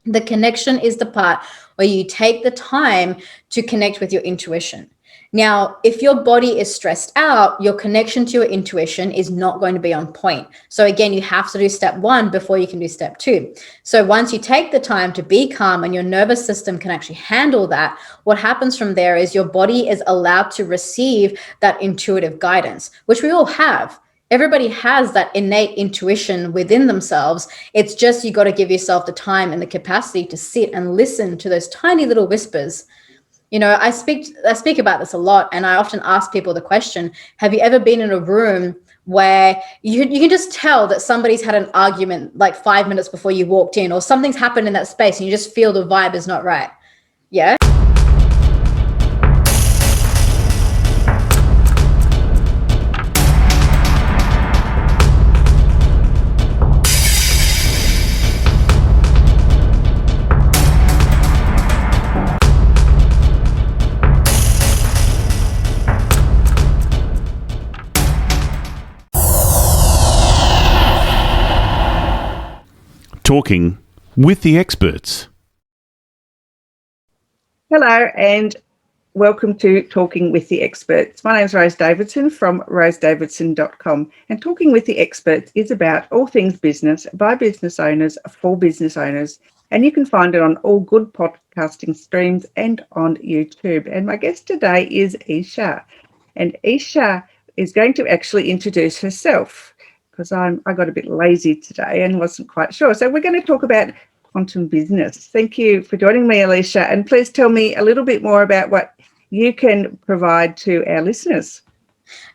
The connection is the part where you take the time to connect with your intuition. Now, if your body is stressed out, your connection to your intuition is not going to be on point. So again, you have to do step 1 before you can do step 2. So once you take the time to be calm and your nervous system can actually handle that, what happens from there is your body is allowed to receive that intuitive guidance, which we all have. Everybody has that innate intuition within themselves. It's just you got to give yourself the time and the capacity to sit and listen to those tiny little whispers. I speak about this a lot, and I often ask people the question, have you ever been in a room where you can just tell that somebody's had an argument like 5 minutes before you walked in, or something's happened in that space and you just feel the vibe is not right? Yeah. Talking with the experts. Hello and welcome to Talking with the Experts. My name is Rose Davidson from rosedavidson.com, and Talking with the Experts is about all things business by business owners for business owners, and you can find it on all good podcasting streams and on YouTube. And my guest today is Eesha, and Eesha is going to actually introduce herself, because I got a bit lazy today and wasn't quite sure. So we're going to talk about quantum business. Thank you for joining me, Eesha. And please tell me a little bit more about what you can provide to our listeners.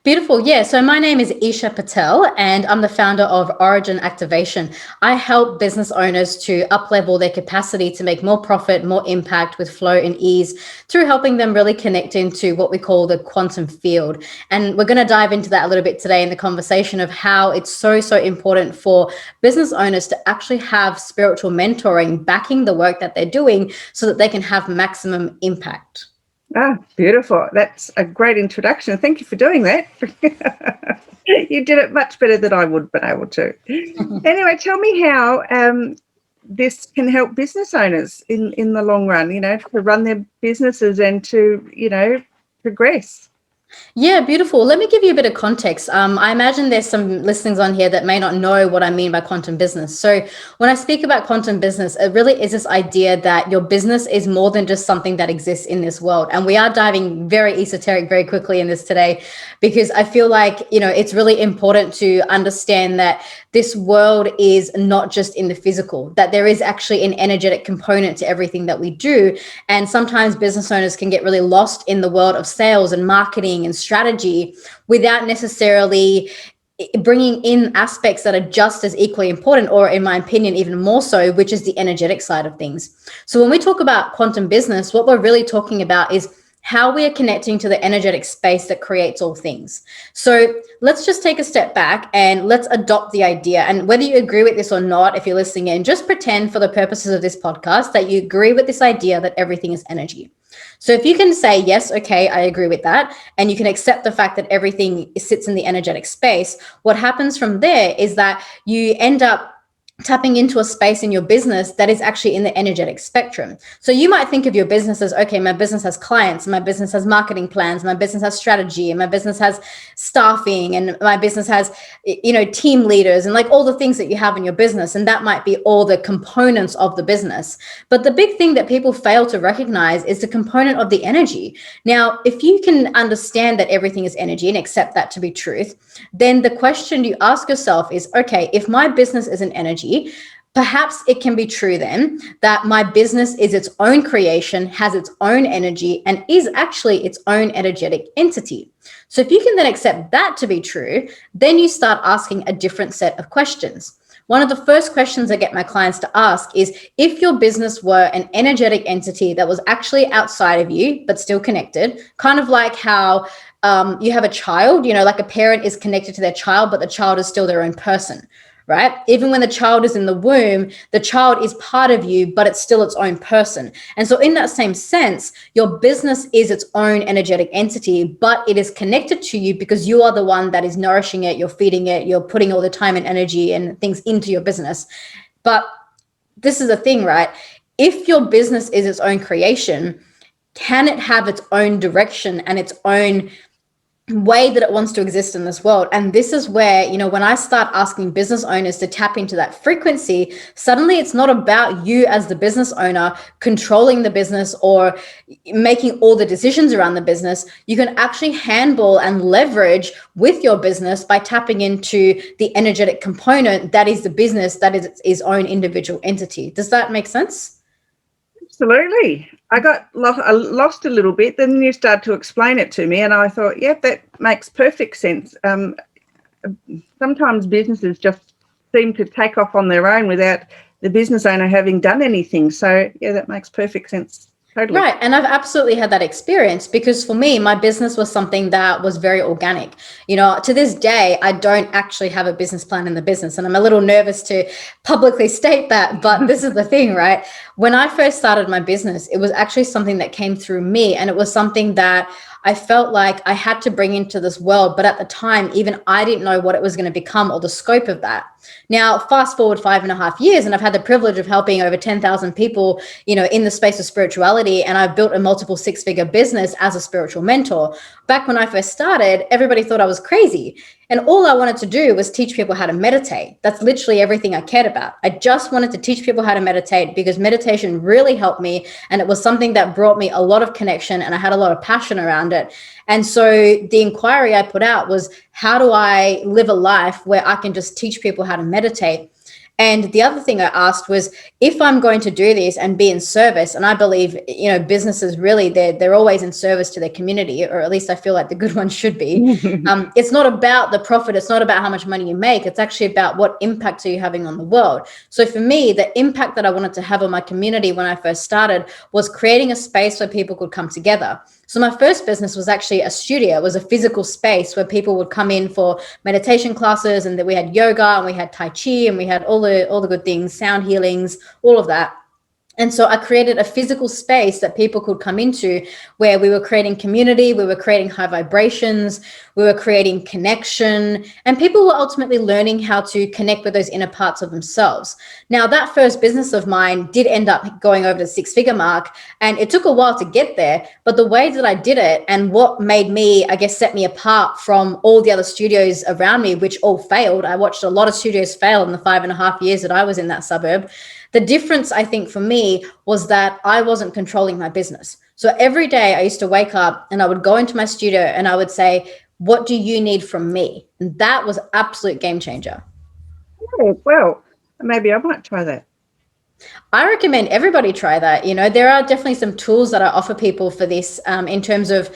Beautiful. Yeah. So my name is Eesha Patel, and I'm the founder of Origin Activation. I help business owners to up-level their capacity to make more profit, more impact with flow and ease through helping them really connect into what we call the quantum field. And we're going to dive into that a little bit today in the conversation of how it's so important for business owners to actually have spiritual mentoring backing the work that they're doing so that they can have maximum impact. Ah, beautiful. That's a great introduction. Thank you for doing that. You did it much better than I would have been able to. Anyway, tell me how this can help business owners in the long run, to run their businesses and to, progress. Yeah, beautiful. Let me give you a bit of context. I imagine there's some listeners on here that may not know what I mean by quantum business. So when I speak about quantum business, it really is this idea that your business is more than just something that exists in this world. And we are diving very esoteric very quickly in this today, because I feel like, it's really important to understand that this world is not just in the physical, that there is actually an energetic component to everything that we do. And sometimes business owners can get really lost in the world of sales and marketing and strategy without necessarily bringing in aspects that are just as equally important, or in my opinion, even more so, which is the energetic side of things. So when we talk about quantum business, what we're really talking about is how we are connecting to the energetic space that creates all things. So let's just take a step back and let's adopt the idea. And whether you agree with this or not, if you're listening in, just pretend for the purposes of this podcast that you agree with this idea that everything is energy. So if you can say, yes, okay, I agree with that, and you can accept the fact that everything sits in the energetic space, what happens from there is that you end up tapping into a space in your business that is actually in the energetic spectrum. So you might think of your business as, okay, my business has clients, my business has marketing plans, my business has strategy, and my business has staffing, and my business has, team leaders, and like all the things that you have in your business. And that might be all the components of the business. But the big thing that people fail to recognize is the component of the energy. Now, if you can understand that everything is energy and accept that to be truth, then the question you ask yourself is, okay, if my business is an energy, perhaps it can be true then that my business is its own creation, has its own energy, and is actually its own energetic entity. So if you can then accept that to be true, then you start asking a different set of questions. One of the first questions I get my clients to ask is, if your business were an energetic entity that was actually outside of you, but still connected, kind of like how you have a child, like a parent is connected to their child, but the child is still their own person. Right? Even when the child is in the womb, the child is part of you, but it's still its own person. And so in that same sense, your business is its own energetic entity, but it is connected to you because you are the one that is nourishing it, you're feeding it, you're putting all the time and energy and things into your business. But this is the thing, right? if your business is its own creation, can it have its own direction and its own way that it wants to exist in this world? And this is where, when I start asking business owners to tap into that frequency, suddenly it's not about you as the business owner controlling the business or making all the decisions around the business. You can actually handle and leverage with your business by tapping into the energetic component that is the business, that is its own individual entity. Does that make sense? Absolutely. I got lost a little bit. Then you started to explain it to me, and I thought, yeah, that makes perfect sense. Sometimes businesses just seem to take off on their own without the business owner having done anything. So, yeah, that makes perfect sense. Totally. Right. And I've absolutely had that experience, because for me, my business was something that was very organic. To this day, I don't actually have a business plan in the business. And I'm a little nervous to publicly state that. But this is the thing, right? When I first started my business, it was actually something that came through me. And it was something that I felt like I had to bring into this world. But at the time, even I didn't know what it was going to become or the scope of that. Now, fast forward 5.5 years, and I've had the privilege of helping over 10,000 people, in the space of spirituality. And I've built a multiple six-figure business as a spiritual mentor. Back when I first started, everybody thought I was crazy. And all I wanted to do was teach people how to meditate. That's literally everything I cared about. I just wanted to teach people how to meditate because meditation really helped me. And it was something that brought me a lot of connection, and I had a lot of passion around it. And so the inquiry I put out was, how do I live a life where I can just teach people how to meditate? And the other thing I asked was, if I'm going to do this and be in service, and I believe, businesses really, they're always in service to their community, or at least I feel like the good ones should be. It's not about the profit. It's not about how much money you make. It's actually about what impact are you having on the world. So for me, the impact that I wanted to have on my community when I first started was creating a space where people could come together. So my first business was actually a studio. It was a physical space where people would come in for meditation classes, and then we had yoga, and we had Tai Chi, and we had all the good things, sound healings, all of that. And so I created a physical space that people could come into, where we were creating community, we were creating high vibrations, we were creating connection, and people were ultimately learning how to connect with those inner parts of themselves. Now, that first business of mine did end up going over the six-figure mark, and it took a while to get there. But the way that I did it, and what made me, I guess, set me apart from all the other studios around me, which all failed. I watched a lot of studios fail in the 5.5 years that I was in that suburb. The difference, I think, for me was that I wasn't controlling my business. So every day I used to wake up and I would go into my studio and I would say, what do you need from me? And that was absolute game changer. Oh, well, maybe I might try that. I recommend everybody try that. There are definitely some tools that I offer people for this, in terms of,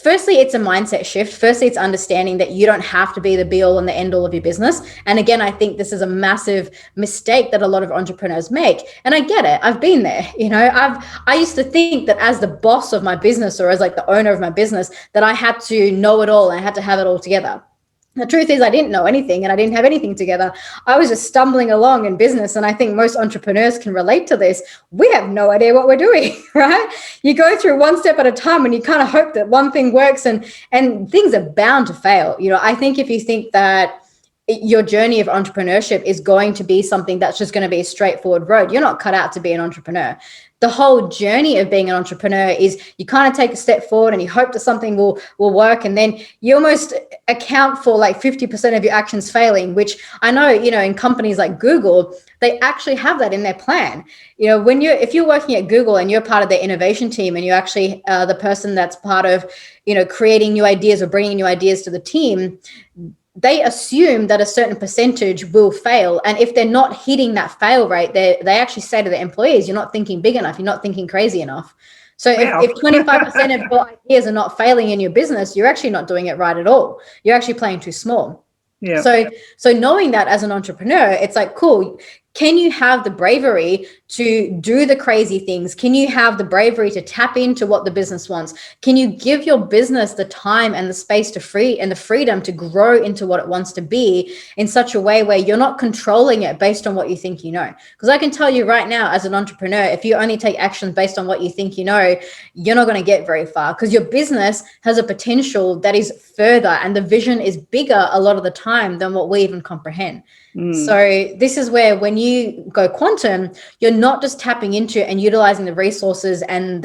firstly, it's a mindset shift. Firstly, it's understanding that you don't have to be the be all and the end all of your business. And again, I think this is a massive mistake that a lot of entrepreneurs make. And I get it. I've been there. I used to think that as the boss of my business, or as like the owner of my business, that I had to know it all and I had to have it all together. The truth is, I didn't know anything, and I didn't have anything together. I was just stumbling along in business. And I think most entrepreneurs can relate to this. We have no idea what we're doing, right? You go through one step at a time and you kind of hope that one thing works, and things are bound to fail. I think if you think that your journey of entrepreneurship is going to be something that's just going to be a straightforward road, you're not cut out to be an entrepreneur. The whole journey of being an entrepreneur is you kind of take a step forward and you hope that something will work. And then you almost account for like 50% of your actions failing, which I know, in companies like Google, they actually have that in their plan. If you're working at Google and you're part of their innovation team, and you're actually the person that's part of, creating new ideas or bringing new ideas to the team, they assume that a certain percentage will fail. And if they're not hitting that fail rate, they actually say to the employees, you're not thinking big enough, you're not thinking crazy enough. So wow. if 25% of your ideas are not failing in your business, you're actually not doing it right at all. You're actually playing too small. Yeah. So knowing that as an entrepreneur, it's like, cool. Can you have the bravery to do the crazy things? Can you have the bravery to tap into what the business wants? Can you give your business the time and the space to the freedom to grow into what it wants to be in such a way where you're not controlling it based on what you think you know? Because I can tell you right now, as an entrepreneur, if you only take actions based on what you think you know, you're not going to get very far, because your business has a potential that is further, and the vision is bigger a lot of the time than what we even comprehend. So this is where, when you go quantum, you're not just tapping into and utilizing the resources and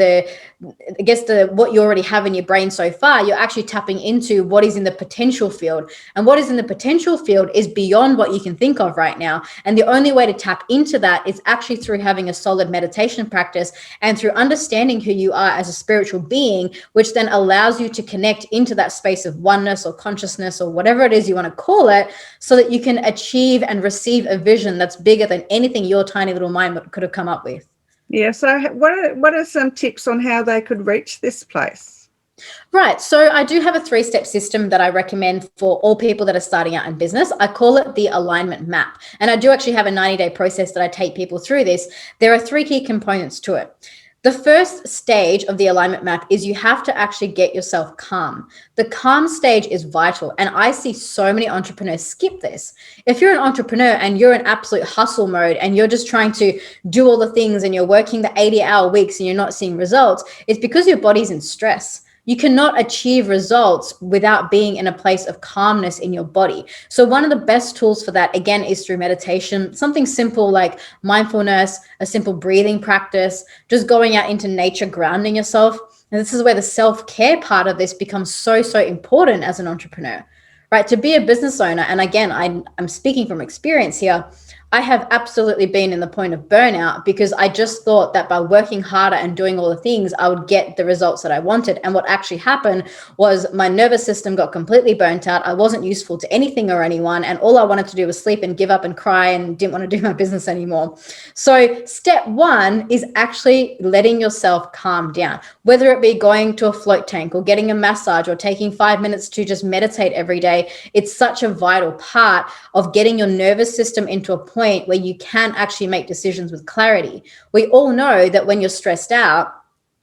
what you already have in your brain so far. You're actually tapping into what is in the potential field. And what is in the potential field is beyond what you can think of right now. And the only way to tap into that is actually through having a solid meditation practice and through understanding who you are as a spiritual being, which then allows you to connect into that space of oneness or consciousness or whatever it is you want to call it, so that you can achieve and receive a vision that's bigger than anything your tiny little mind could have come up with. Yeah. So what are some tips on how they could reach this place? Right. So I do have a 3-step system that I recommend for all people that are starting out in business. I call it the alignment map. And I do actually have a 90-day process that I take people through this. There are 3 key components to it. The first stage of the alignment map is you have to actually get yourself calm. The calm stage is vital. And I see so many entrepreneurs skip this. If you're an entrepreneur and you're in absolute hustle mode and you're just trying to do all the things and you're working the 80-hour weeks and you're not seeing results, it's because your body's in stress. You cannot achieve results without being in a place of calmness in your body. So one of the best tools for that, again, is through meditation, something simple like mindfulness, a simple breathing practice, just going out into nature, grounding yourself. And this is where the self-care part of this becomes so, so important as an entrepreneur, right? To be a business owner, and again, I'm speaking from experience here, I have absolutely been in the point of burnout because I just thought that by working harder and doing all the things, I would get the results that I wanted. And what actually happened was my nervous system got completely burnt out. I wasn't useful to anything or anyone. And all I wanted to do was sleep and give up and cry and didn't want to do my business anymore. So step 1 is actually letting yourself calm down, whether it be going to a float tank or getting a massage or taking 5 minutes to just meditate every day. It's such a vital part of getting your nervous system into a point where you can actually make decisions with clarity. We all know that when you're stressed out,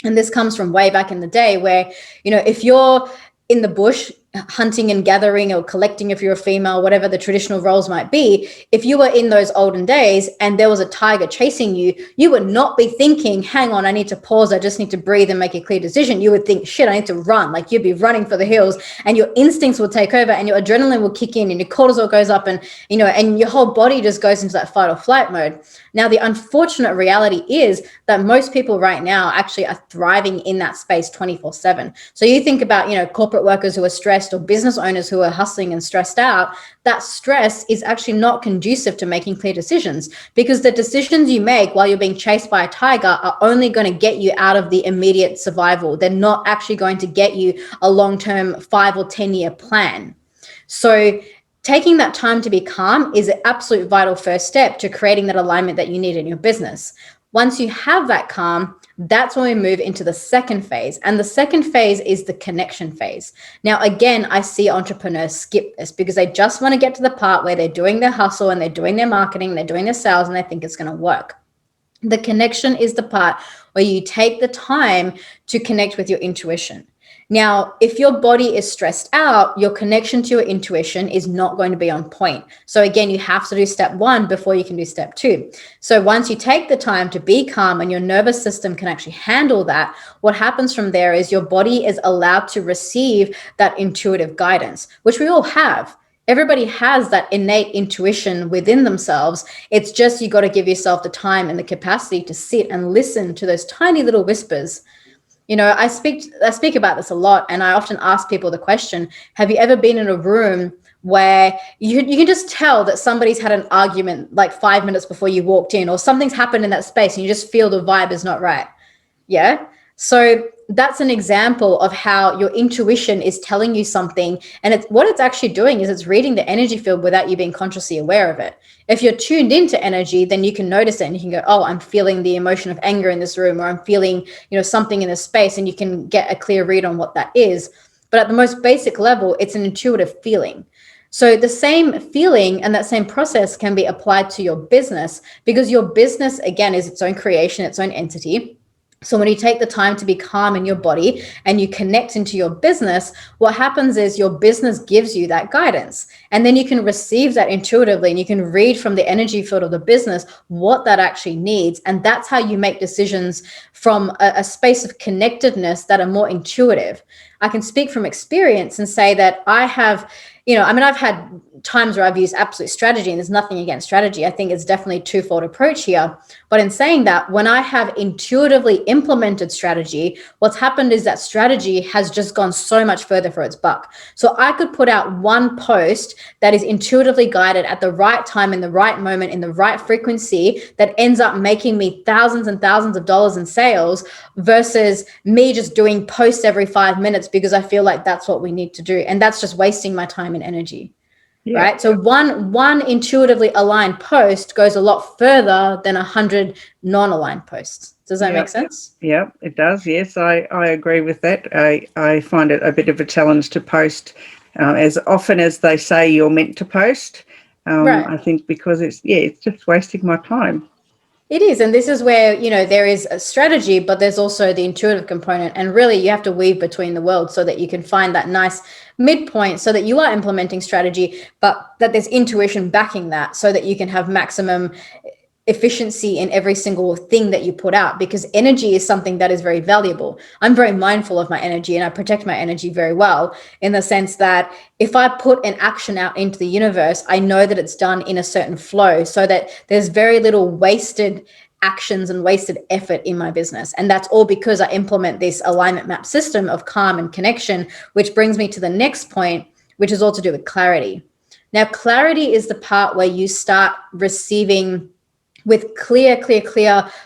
and this comes from way back in the day where, if you're in the bush hunting and gathering or collecting, if you're a female, whatever the traditional roles might be, if you were in those olden days and there was a tiger chasing you, you would not be thinking, hang on, I need to pause, I just need to breathe and make a clear decision. You would think, shit, I need to run. Like you'd be running for the hills and your instincts will take over and your adrenaline will kick in and your cortisol goes up and, and your whole body just goes into that fight or flight mode. Now, the unfortunate reality is that most people right now actually are thriving in that space 24/7. So you think about, corporate workers who are stressed or business owners who are hustling and stressed out, that stress is actually not conducive to making clear decisions, because the decisions you make while you're being chased by a tiger are only going to get you out of the immediate survival. They're not actually going to get you a long-term 5 or 10-year plan. So taking that time to be calm is an absolute vital first step to creating that alignment that you need in your business. Once you have that calm, that's when we move into the second phase. And the second phase is the connection phase. Now, again, I see entrepreneurs skip this because they just want to get to the part where they're doing their hustle and they're doing their marketing, they're doing their sales, and they think it's going to work. The connection is the part where you take the time to connect with your intuition. Now, if your body is stressed out, your connection to your intuition is not going to be on point. So again, you have to do step 1 before you can do step 2. So once you take the time to be calm and your nervous system can actually handle that, what happens from there is your body is allowed to receive that intuitive guidance, which we all have. Everybody has that innate intuition within themselves. It's just you got to give yourself the time and the capacity to sit and listen to those tiny little whispers. I speak about this a lot, and I often ask people the question, have you ever been in a room where you can just tell that somebody's had an argument like 5 minutes before you walked in, or something's happened in that space and you just feel the vibe is not right? Yeah. So that's an example of how your intuition is telling you something, and what it's actually doing is it's reading the energy field without you being consciously aware of it. If you're tuned into energy, then you can notice it and you can go, oh, I'm feeling the emotion of anger in this room, or I'm feeling, something in this space, and you can get a clear read on what that is. But at the most basic level, it's an intuitive feeling. So the same feeling and that same process can be applied to your business, because your business, again, is its own creation, its own entity. So when you take the time to be calm in your body and you connect into your business, what happens is your business gives you that guidance. And then you can receive that intuitively, and you can read from the energy field of the business what that actually needs. And that's how you make decisions from a space of connectedness that are more intuitive. I can speak from experience and say that I have, I've had times where I've used absolute strategy, and there's nothing against strategy. I think it's definitely a twofold approach here. But in saying that, when I have intuitively implemented strategy, what's happened is that strategy has just gone so much further for its buck. So I could put out one post that is intuitively guided at the right time, in the right moment, in the right frequency, that ends up making me thousands and thousands of dollars in sales, versus me just doing posts every 5 minutes because I feel like that's what we need to do. And that's just wasting my time and energy. Yeah. Right. So one intuitively aligned post goes a lot further than 100 non-aligned posts. Does that make sense? Yeah, it does. Yes, I agree with that. I find it a bit of a challenge to post as often as they say you're meant to post. Right. I think because it's just wasting my time. It is. And this is where, there is a strategy, but there's also the intuitive component. And really, you have to weave between the worlds so that you can find that nice midpoint, so that you are implementing strategy, but that there's intuition backing that, so that you can have maximum efficiency in every single thing that you put out, because energy is something that is very valuable. I'm very mindful of my energy, and I protect my energy very well, in the sense that if I put an action out into the universe, I know that it's done in a certain flow, so that there's very little wasted actions and wasted effort in my business. And that's all because I implement this alignment map system of calm and connection, which brings me to the next point, which is all to do with clarity. Now, clarity is the part where you start receiving with clear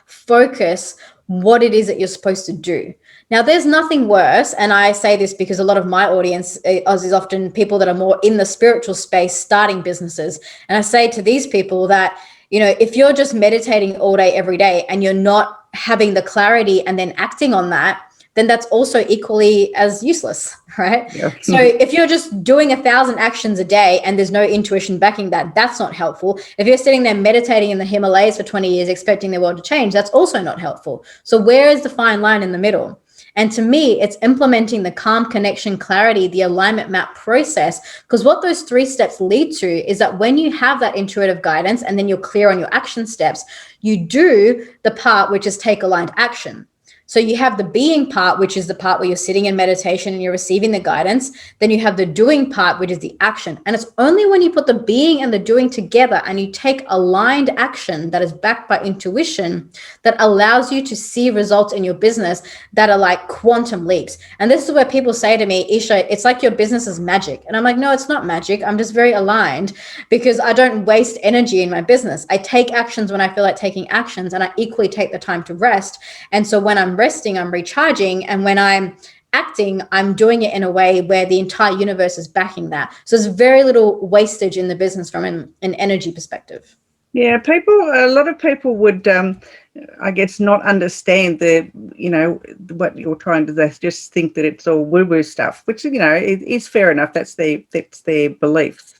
focus what it is that you're supposed to do. Now, there's nothing worse, and I say this because a lot of my audience is often people that are more in the spiritual space starting businesses. And I say to these people that, if you're just meditating all day, every day, and you're not having the clarity and then acting on that, then that's also equally as useless, right? Yeah. So if you're just doing 1,000 actions a day and there's no intuition backing that, that's not helpful. If you're sitting there meditating in the Himalayas for 20 years, expecting the world to change, that's also not helpful. So where is the fine line in the middle? And to me, it's implementing the calm, connection, clarity, the alignment map process, because what those 3 steps lead to is that when you have that intuitive guidance and then you're clear on your action steps, you do the part which is take aligned action. So you have the being part, which is the part where you're sitting in meditation and you're receiving the guidance. Then you have the doing part, which is the action. And it's only when you put the being and the doing together and you take aligned action that is backed by intuition that allows you to see results in your business that are like quantum leaps. And this is where people say to me, Eesha, it's like your business is magic. And I'm like, no, it's not magic. I'm just very aligned, because I don't waste energy in my business. I take actions when I feel like taking actions, and I equally take the time to rest. And so when I'm resting, I'm recharging, and when I'm acting, I'm doing it in a way where the entire universe is backing that. So there's very little wastage in the business from an energy perspective. Yeah, a lot of people would, I guess, not understand what you're trying to. They just think that it's all woo-woo stuff, which it is fair enough. That's their beliefs.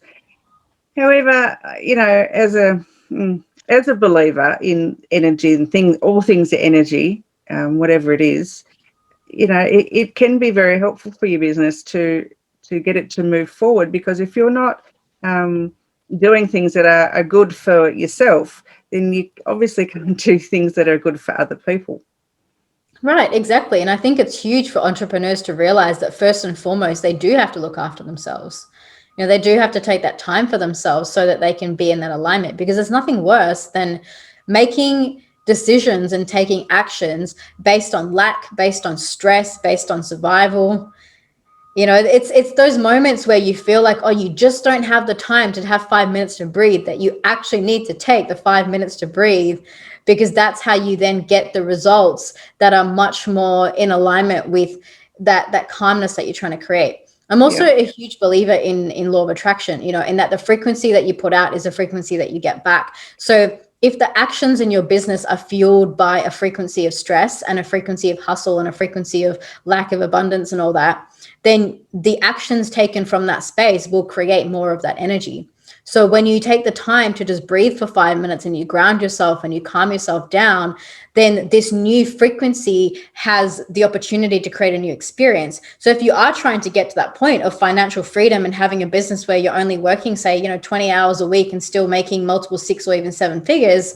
However, as a believer in energy and all things are energy. Whatever it is, it can be very helpful for your business to get it to move forward, because if you're not doing things that are good for yourself, then you obviously can do things that are good for other people. Right, exactly. And I think it's huge for entrepreneurs to realize that first and foremost, they do have to look after themselves. They do have to take that time for themselves so that they can be in that alignment, because there's nothing worse than making decisions and taking actions based on lack, based on stress, based on survival. It's those moments where you feel like, oh, you just don't have the time to have 5 minutes to breathe, that you actually need to take the 5 minutes to breathe, because that's how you then get the results that are much more in alignment with that calmness that you're trying to create. I'm also a huge believer in law of attraction, in that the frequency that you put out is the frequency that you get back. So if the actions in your business are fueled by a frequency of stress and a frequency of hustle and a frequency of lack of abundance and all that, then the actions taken from that space will create more of that energy. So when you take the time to just breathe for 5 minutes and you ground yourself and you calm yourself down, then this new frequency has the opportunity to create a new experience. So if you are trying to get to that point of financial freedom and having a business where you're only working, say, 20 hours a week and still making multiple 6 or even 7 figures,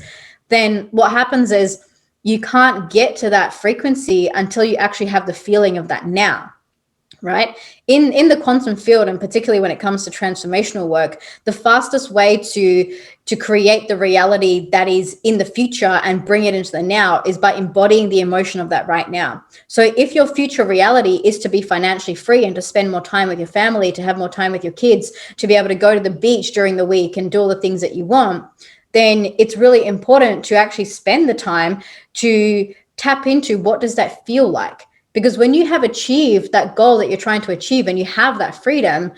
then what happens is you can't get to that frequency until you actually have the feeling of that now. right? In the quantum field, and particularly when it comes to transformational work, the fastest way to create the reality that is in the future and bring it into the now is by embodying the emotion of that right now. So if your future reality is to be financially free and to spend more time with your family, to have more time with your kids, to be able to go to the beach during the week and do all the things that you want, then it's really important to actually spend the time to tap into what does that feel like. Because when you have achieved that goal that you're trying to achieve and you have that freedom,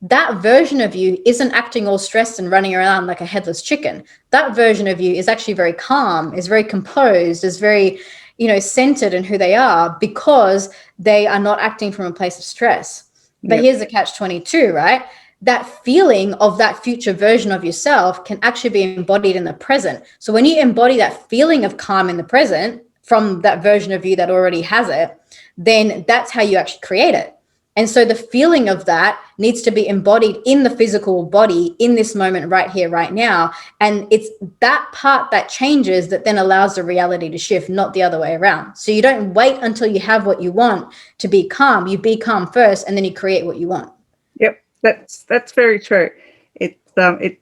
that version of you isn't acting all stressed and running around like a headless chicken. That version of you is actually very calm, is very composed, is very, centered in who they are because they are not acting from a place of stress. But Yep. here's the catch-22, right? That feeling of that future version of yourself can actually be embodied in the present. So when you embody that feeling of calm in the present from that version of you that already has it, then that's how you actually create it. And so the feeling of that needs to be embodied in the physical body in this moment right here, right now. And it's that part that changes that then allows the reality to shift, not the other way around. So you don't wait until you have what you want to be calm. You be calm first, and then you create what you want. Yep, that's very true. But it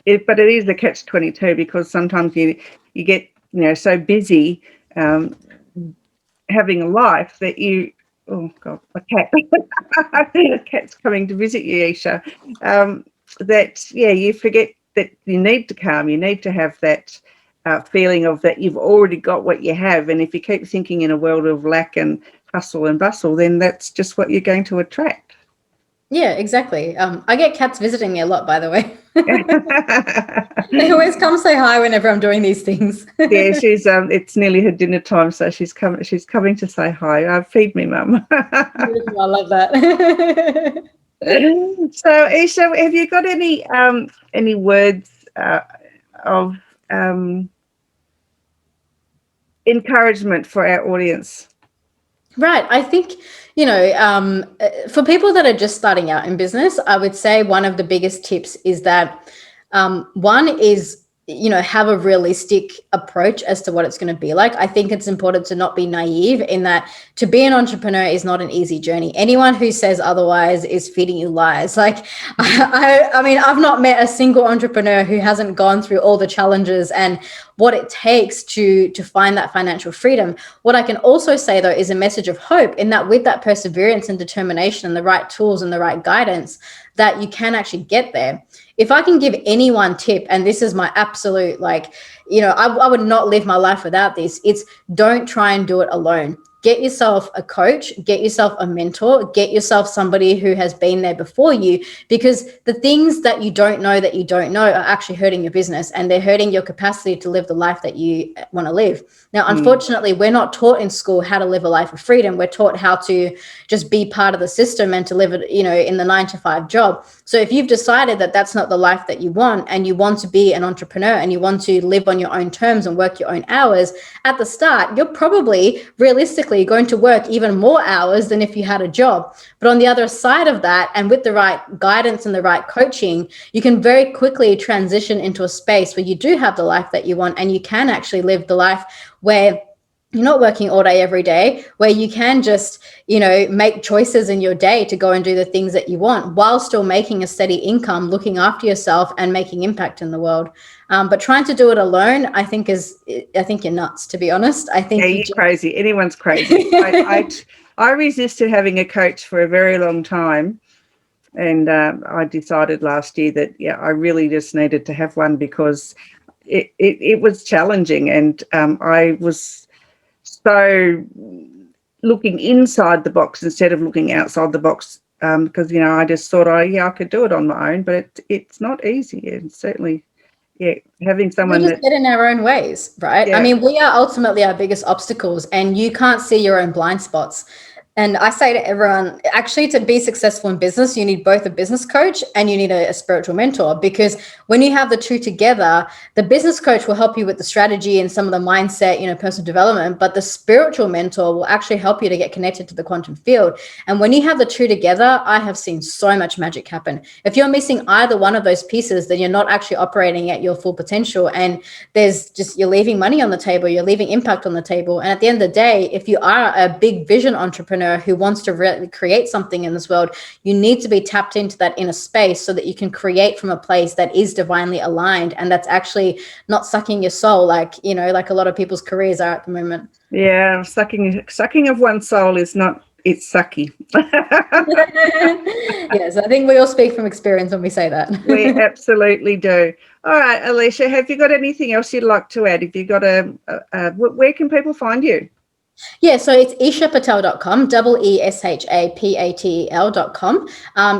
is a catch-22 because sometimes you get so busy having a life that you. Oh God, my cat! The cat's coming to visit you, Eesha. You forget that you need to calm. You need to have that feeling of that you've already got what you have, and if you keep thinking in a world of lack and hustle and bustle, then that's just what you're going to attract. Yeah, exactly. I get cats visiting me a lot, by the way. They always come say hi whenever I'm doing these things. Yeah, she's it's nearly her dinner time, so she's coming to say hi. Feed me, Mum. Beautiful, I love that. So, Eesha, have you got any words of encouragement for our audience? Right. I think, for people that are just starting out in business, I would say one of the biggest tips is that one is, have a realistic approach as to what it's going to be like. I think it's important to not be naive in that to be an entrepreneur is not an easy journey. Anyone who says otherwise is feeding you lies. Like, I mean, I've not met a single entrepreneur who hasn't gone through all the challenges and what it takes to find that financial freedom. What I can also say, though, is a message of hope in that with that perseverance and determination and the right tools and the right guidance, that you can actually get there. If I can give any one tip, and this is my absolute, I would not live my life without this, it's don't try and do it alone. Get yourself a coach, get yourself a mentor, get yourself somebody who has been there before you, because the things that you don't know are actually hurting your business, and they're hurting your capacity to live the life that you want to live. Now, unfortunately, we're not taught in school how to live a life of freedom. We're taught how to just be part of the system and to live it, in the 9-to-5 job. So if you've decided that that's not the life that you want, and you want to be an entrepreneur and you want to live on your own terms and work your own hours, at the start, you're probably realistically going to work even more hours than if you had a job. But on the other side of that, and with the right guidance and the right coaching, you can very quickly transition into a space where you do have the life that you want, and you can actually live the life where you're not working all day every day, where you can just, make choices in your day to go and do the things that you want while still making a steady income, looking after yourself and making impact in the world. But trying to do it alone, I think you're nuts, to be honest. I think you're crazy. Anyone's crazy. I resisted having a coach for a very long time. And I decided last year that, I really just needed to have one because it was challenging. And I was so looking inside the box instead of looking outside the box because, I just thought, I could do it on my own, but it's not easy. And certainly, having someone we just get in our own ways, right? Yeah. I mean, we are ultimately our biggest obstacles, and you can't see your own blind spots. And I say to everyone, actually, to be successful in business, you need both a business coach and you need a spiritual mentor, because when you have the two together, the business coach will help you with the strategy and some of the mindset, personal development, but the spiritual mentor will actually help you to get connected to the quantum field. And when you have the two together, I have seen so much magic happen. If you're missing either one of those pieces, then you're not actually operating at your full potential. And you're leaving money on the table, you're leaving impact on the table. And at the end of the day, if you are a big vision entrepreneur, entrepreneur who wants to really create something in this world, you need to be tapped into that inner space so that you can create from a place that is divinely aligned and that's actually not sucking your soul like, like a lot of people's careers are at the moment. Yeah, sucking of one's soul is not, it's sucky. Yes, I think we all speak from experience when we say that. We absolutely do. All right, Eesha, have you got anything else you'd like to add? Have you got where can people find you? Yeah, so it's eeshapatel.com, EESHAPATEL.com.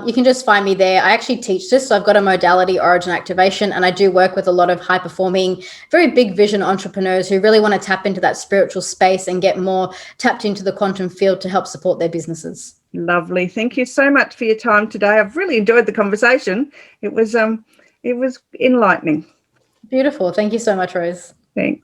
You can just find me there. I actually teach this. So I've got a modality, origin activation, and I do work with a lot of high performing, very big vision entrepreneurs who really want to tap into that spiritual space and get more tapped into the quantum field to help support their businesses. Lovely. Thank you so much for your time today. I've really enjoyed the conversation. It was enlightening. Beautiful. Thank you so much, Rose. Thanks.